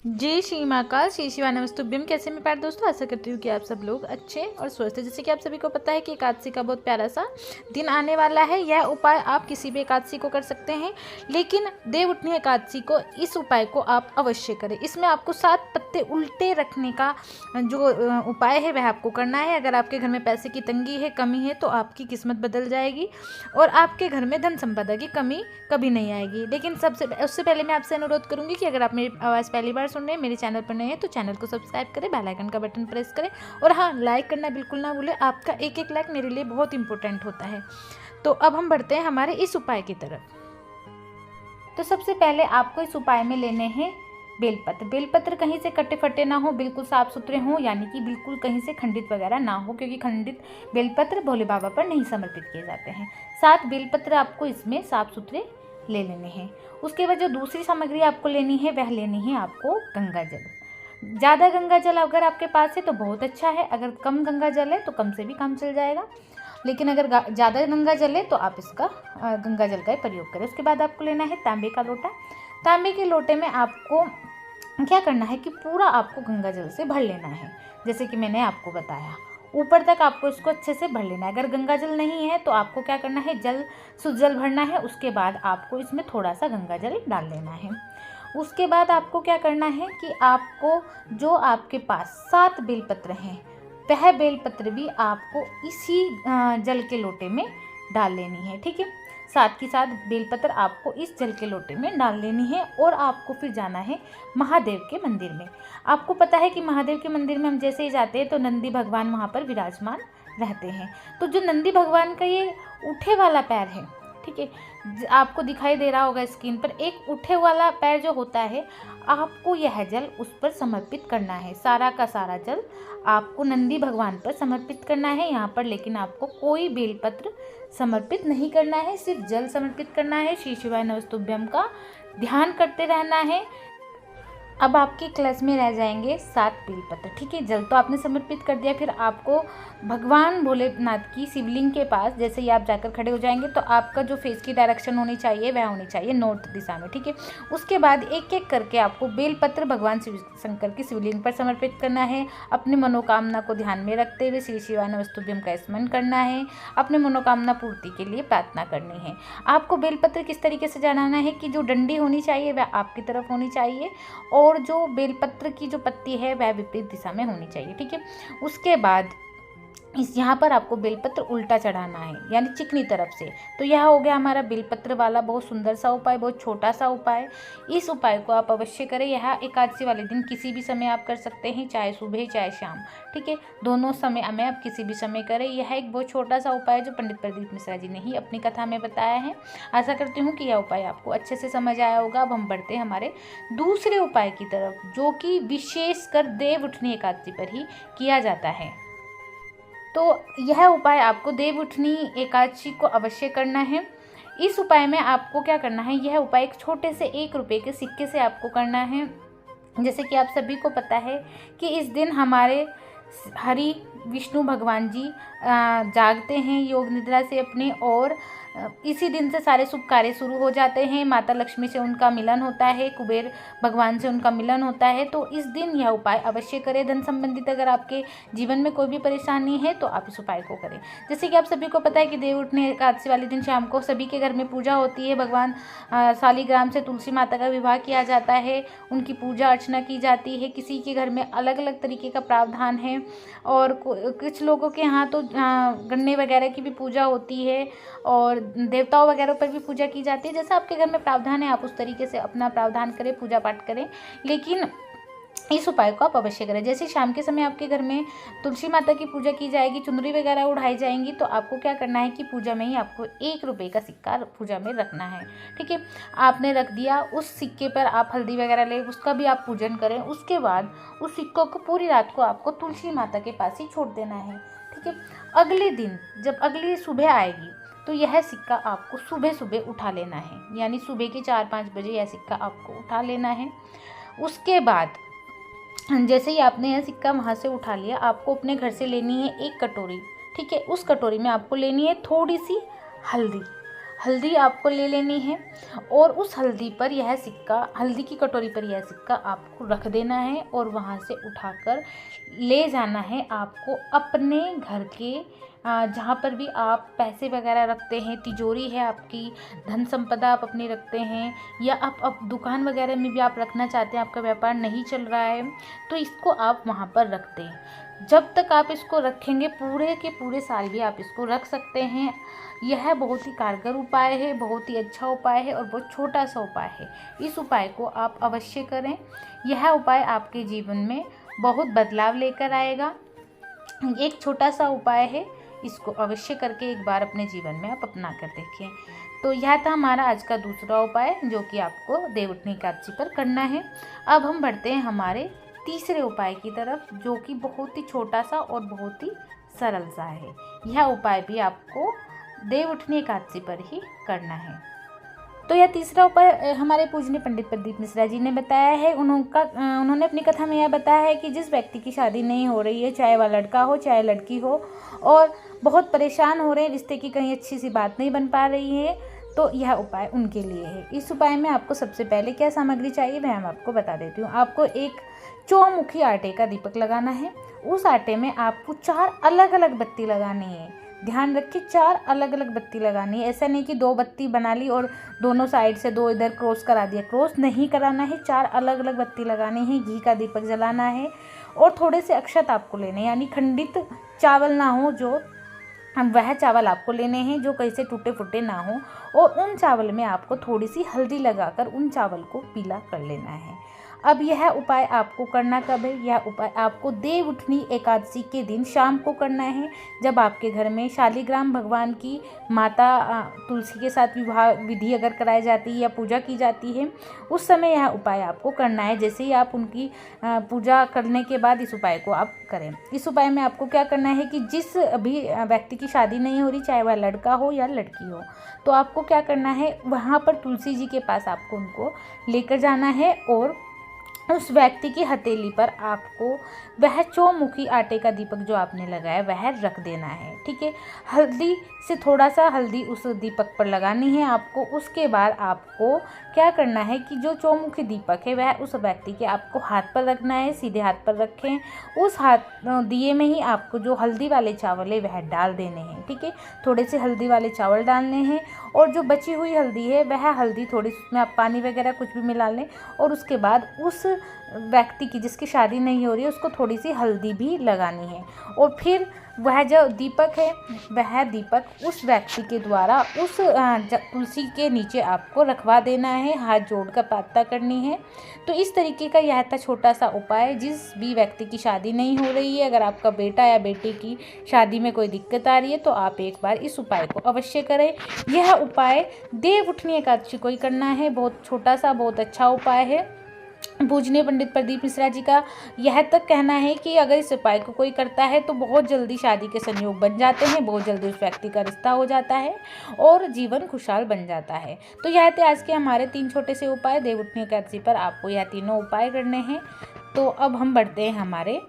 जय श्री महाकाल, श्री शिवाय नमस्तुभ्यम। कैसे में प्यार दोस्तों, आशा करती हूँ कि आप सब लोग अच्छे और स्वस्थ हैं। जैसे कि आप सभी को पता है कि एकादशी का बहुत प्यारा सा दिन आने वाला है। यह उपाय आप किसी भी एकादशी को कर सकते हैं, लेकिन देव उठनी एकादशी को इस उपाय को आप अवश्य करें। इसमें आपको 7 पत्ते उल्टे रखने का जो उपाय है वह आपको करना है। अगर आपके घर में पैसे की तंगी है, कमी है, तो आपकी किस्मत बदल जाएगी और आपके घर में धन संपदा की कमी कभी नहीं आएगी। लेकिन उससे पहले मैं आपसे अनुरोध करूंगी कि अगर आप मेरी आवाज़ पहली बार सुन रहे हैं, मेरे चैनल पर नए हैं, तो चैनल को सब्सक्राइब करें, बेल आइकन का बटन प्रेस करें और हाँ, लाइक करना बिल्कुल ना भूलें। आपका एक एक लाइक मेरे लिए बहुत इंपॉर्टेंट होता है। तो अब हम बढ़ते हैं हमारे इस उपाय की तरफ। तो सबसे पहले आपको इस उपाय में लेने हैं बेलपत्र। बेलपत्र कहीं से कटे फटे ना हो, बिल्कुल साफ सुथरे हों, यानी कि बिल्कुल कहीं से खंडित वगैरह ना हो, क्योंकि खंडित बेलपत्र भोले बाबा पर नहीं समर्पित किए जाते हैं। 7 बेलपत्र आपको इसमें साफ सुथरे ले लेने हैं। उसके बाद जो दूसरी सामग्री आपको लेनी है वह लेनी है आपको गंगा जल। ज़्यादा गंगा जल अगर आपके पास है तो बहुत अच्छा है, अगर कम गंगा जल है तो कम से भी काम चल जाएगा, लेकिन अगर ज़्यादा गंगा जल है तो आप इसका गंगा जल का प्रयोग करें। उसके बाद आपको लेना है तांबे का लोटा। तांबे के लोटे में आपको क्या करना है कि पूरा आपको गंगा जल से भर लेना है, जैसे कि मैंने आपको बताया। ऊपर तक आपको इसको अच्छे से भर लेना है। अगर गंगा जल नहीं है तो आपको क्या करना है, शुद्ध जल भरना है। उसके बाद आपको इसमें थोड़ा सा गंगा जल डाल लेना है। उसके बाद आपको क्या करना है कि आपको जो आपके पास 7 बेलपत्र हैं वह बेलपत्र भी आपको इसी जल के लोटे में डाल लेनी है। ठीक है, साथ ही साथ बेलपत्र आपको इस जल के लोटे में डाल लेनी है और आपको फिर जाना है महादेव के मंदिर में। आपको पता है कि महादेव के मंदिर में हम जैसे ही जाते हैं तो नंदी भगवान वहाँ पर विराजमान रहते हैं। तो जो नंदी भगवान का ये उठे वाला पैर है, ठीक है, आपको दिखाई दे रहा होगा स्क्रीन पर, एक उठे वाला पैर जो होता है, आपको यह जल उस पर समर्पित करना है। सारा का सारा जल आपको नंदी भगवान पर समर्पित करना है यहाँ पर, लेकिन आपको कोई बेलपत्र समर्पित नहीं करना है, सिर्फ जल समर्पित करना है। श्री शिवाय नमस्तुभ्यम का ध्यान करते रहना है। अब आपके कलश में रह जाएंगे 7 बेलपत्र। ठीक है, जल तो आपने समर्पित कर दिया। फिर आपको भगवान भोलेनाथ की शिवलिंग के पास जैसे ही आप जाकर खड़े हो जाएंगे तो आपका जो फेस की डायरेक्शन होनी चाहिए वह होनी चाहिए नॉर्थ दिशा में। ठीक है, उसके बाद एक एक करके आपको बेलपत्र भगवान शिव शंकर की शिवलिंग पर समर्पित करना है। अपनी मनोकामना को ध्यान में रखते हुए श्री शिवाय नमस्तुभ्यम का स्मरण करना है। अपनी मनोकामना पूर्ति के लिए प्रार्थना करनी है। आपको बेलपत्र किस तरीके से चढ़ाना है कि जो डंडी होनी चाहिए वह आपकी तरफ होनी चाहिए और जो बेलपत्र की जो पत्ती है वह विपरीत दिशा में होनी चाहिए। ठीक है, उसके बाद यहाँ पर आपको बेलपत्र उल्टा चढ़ाना है, यानी चिकनी तरफ से। तो यह हो गया हमारा बेलपत्र वाला बहुत सुंदर सा उपाय, बहुत छोटा सा उपाय। इस उपाय को आप अवश्य करें। यह एकादशी वाले दिन किसी भी समय आप कर सकते हैं, चाहे सुबह चाहे शाम। ठीक है, दोनों समय में आप किसी भी समय करें। यह एक बहुत छोटा सा उपाय जो पंडित प्रदीप मिश्रा जी ने ही अपनी कथा में बताया है। आशा करती हूँ कि यह उपाय आपको अच्छे से समझ आया होगा। अब हम बढ़ते हैं हमारे दूसरे उपाय की तरफ, जो कि विशेषकर देव उठनी एकादशी पर ही किया जाता है। तो यह उपाय आपको देव उठनी एकादशी को अवश्य करना है। इस उपाय में आपको क्या करना है, यह उपाय एक छोटे से 1 रुपये के सिक्के से आपको करना है। जैसे कि आप सभी को पता है कि इस दिन हमारे हरि विष्णु भगवान जी जागते हैं योग निद्रा से अपने, और इसी दिन से सारे शुभ कार्य शुरू हो जाते हैं। माता लक्ष्मी से उनका मिलन होता है, कुबेर भगवान से उनका मिलन होता है। तो इस दिन यह उपाय अवश्य करें। धन संबंधित अगर आपके जीवन में कोई भी परेशानी है तो आप इस उपाय को करें। जैसे कि आप सभी को पता है कि देव उठनी एकादशी वाले दिन शाम को सभी के घर में पूजा होती है। भगवान शालिग्राम से तुलसी माता का विवाह किया जाता है, उनकी पूजा अर्चना की जाती है। किसी के घर में अलग अलग तरीके का प्रावधान है और कुछ लोगों के यहाँ तो गन्ने वगैरह की भी पूजा होती है और देवताओं वगैरह पर भी पूजा की जाती है। जैसा आपके घर में प्रावधान है आप उस तरीके से अपना प्रावधान करें, पूजा पाठ करें, लेकिन इस उपाय को आप अवश्य करें। जैसे शाम के समय आपके घर में तुलसी माता की पूजा की जाएगी, चुनरी वगैरह उड़ाई जाएंगी, तो आपको क्या करना है कि पूजा में ही आपको 1 रुपये का सिक्का पूजा में रखना है। ठीक है, आपने रख दिया, उस सिक्के पर आप हल्दी वगैरह ले, उसका भी आप पूजन करें। उसके बाद उस सिक्कों को पूरी रात को आपको तुलसी माता के पास ही छोड़ देना है। ठीक है, अगले दिन जब अगली सुबह आएगी तो यह सिक्का आपको सुबह सुबह उठा लेना है, यानी सुबह के 4-5 बजे यह सिक्का आपको उठा लेना है। उसके बाद जैसे ही आपने यह सिक्का वहाँ से उठा लिया, आपको अपने घर से लेनी है 1 कटोरी। ठीक है, उस कटोरी में आपको लेनी है थोड़ी सी हल्दी। हल्दी आपको ले लेनी है और उस हल्दी पर यह सिक्का, हल्दी की कटोरी पर यह सिक्का आपको रख देना है और वहाँ से उठाकर ले जाना है आपको अपने घर के जहाँ पर भी आप पैसे वगैरह रखते हैं, तिजोरी है आपकी, धन संपदा आप अपनी रखते हैं, या आप दुकान वगैरह में भी आप रखना चाहते हैं, आपका व्यापार नहीं चल रहा है, तो इसको आप वहाँ पर रख दें। जब तक आप इसको रखेंगे पूरे के पूरे साल भी आप इसको रख सकते हैं। यह बहुत ही कारगर उपाय है, बहुत ही अच्छा उपाय है और बहुत छोटा सा उपाय है। इस उपाय को आप अवश्य करें। यह उपाय आपके जीवन में बहुत बदलाव लेकर आएगा। एक छोटा सा उपाय है, इसको अवश्य करके एक बार अपने जीवन में आप अपना कर देखें। तो यह था हमारा आज का दूसरा उपाय जो कि आपको देवउठनी एकादशी पर करना है। अब हम बढ़ते हैं हमारे तीसरे उपाय की तरफ, जो कि बहुत ही छोटा सा और बहुत ही सरल सा है। यह उपाय भी आपको देवउठनी एकादशी पर ही करना है। तो यह तीसरा उपाय हमारे पूजनीय पंडित प्रदीप मिश्रा जी ने बताया है। उन्होंने अपनी कथा में यह बताया है कि जिस व्यक्ति की शादी नहीं हो रही है, चाहे वह लड़का हो चाहे लड़की हो, और बहुत परेशान हो रहे हैं, रिश्ते की कहीं अच्छी सी बात नहीं बन पा रही है, तो यह उपाय उनके लिए है। इस उपाय में आपको सबसे पहले क्या सामग्री चाहिए वह मैं आपको बता देती हूँ। आपको एक चौमुखी आटे का दीपक लगाना है। उस आटे में आपको 4 अलग अलग बत्ती लगानी है। ध्यान रखिए, 4 अलग अलग बत्ती लगानी है। ऐसा नहीं कि 2 बत्ती बना ली और दोनों साइड से 2 इधर क्रॉस करा दिया। क्रॉस नहीं कराना है, 4 अलग अलग बत्ती लगानी है। घी का दीपक जलाना है और थोड़े से अक्षत आपको लेने हैं, यानी खंडित चावल ना हो, जो वह चावल आपको लेने हैं जो कहीं से टूटे फूटे ना हो, और उन चावल में आपको थोड़ी सी हल्दी लगाकर उन चावल को पीला कर लेना है। अब यह उपाय आपको करना कब है? यह उपाय आपको देवउठनी एकादशी के दिन शाम को करना है, जब आपके घर में शालिग्राम भगवान की माता तुलसी के साथ विवाह विधि अगर कराई जाती है या पूजा की जाती है, उस समय यह उपाय आपको करना है। जैसे ही आप उनकी पूजा करने के बाद इस उपाय को आप करें। इस उपाय में आपको क्या करना है कि जिस अभी व्यक्ति की शादी नहीं हो रही, चाहे वह लड़का हो या लड़की हो, तो आपको क्या करना है, वहाँ पर तुलसी जी के पास आपको उनको लेकर जाना है और उस व्यक्ति की हथेली पर आपको वह चौमुखी आटे का दीपक जो आपने लगाया वह रख देना है। ठीक है, हल्दी से थोड़ा सा हल्दी उस दीपक पर लगानी है आपको। उसके बाद आपको क्या करना है कि जो चौमुखी दीपक है वह उस व्यक्ति के आपको हाथ पर रखना है, सीधे हाथ पर रखें। उस दिए में ही आपको जो हल्दी वाले चावल है वह डाल देने हैं। ठीक है, थोड़े से हल्दी वाले चावल डालने हैं और जो बची हुई हल्दी है वह हल्दी थोड़ी उसमें आप पानी वगैरह कुछ भी मिला लें, और उसके बाद उस व्यक्ति की जिसकी शादी नहीं हो रही है उसको थोड़ी सी हल्दी भी लगानी है। और फिर वह जो दीपक है वह दीपक उस व्यक्ति के द्वारा उस तुलसी के नीचे आपको रखवा देना है, हाथ जोड़कर प्रार्थना करनी है। तो इस तरीके का यह था छोटा सा उपाय। जिस भी व्यक्ति की शादी नहीं हो रही है, अगर आपका बेटा या बेटी की शादी में कोई दिक्कत आ रही है, तो आप एक बार इस उपाय को अवश्य करें। यह उपाय देवउठनी एकादशी को ही करना है। बहुत छोटा सा बहुत अच्छा उपाय है। पूजनीय पंडित प्रदीप मिश्रा जी का यह तक कहना है कि अगर इस उपाय को कोई करता है तो बहुत जल्दी शादी के संयोग बन जाते हैं, बहुत जल्दी उस व्यक्ति का रिश्ता हो जाता है और जीवन खुशहाल बन जाता है। तो यह थे आज के हमारे 3 छोटे से उपाय। देवउठनी एकादशी पर आपको यह तीनों उपाय करने हैं। तो अब हम बढ़ते हैं हमारे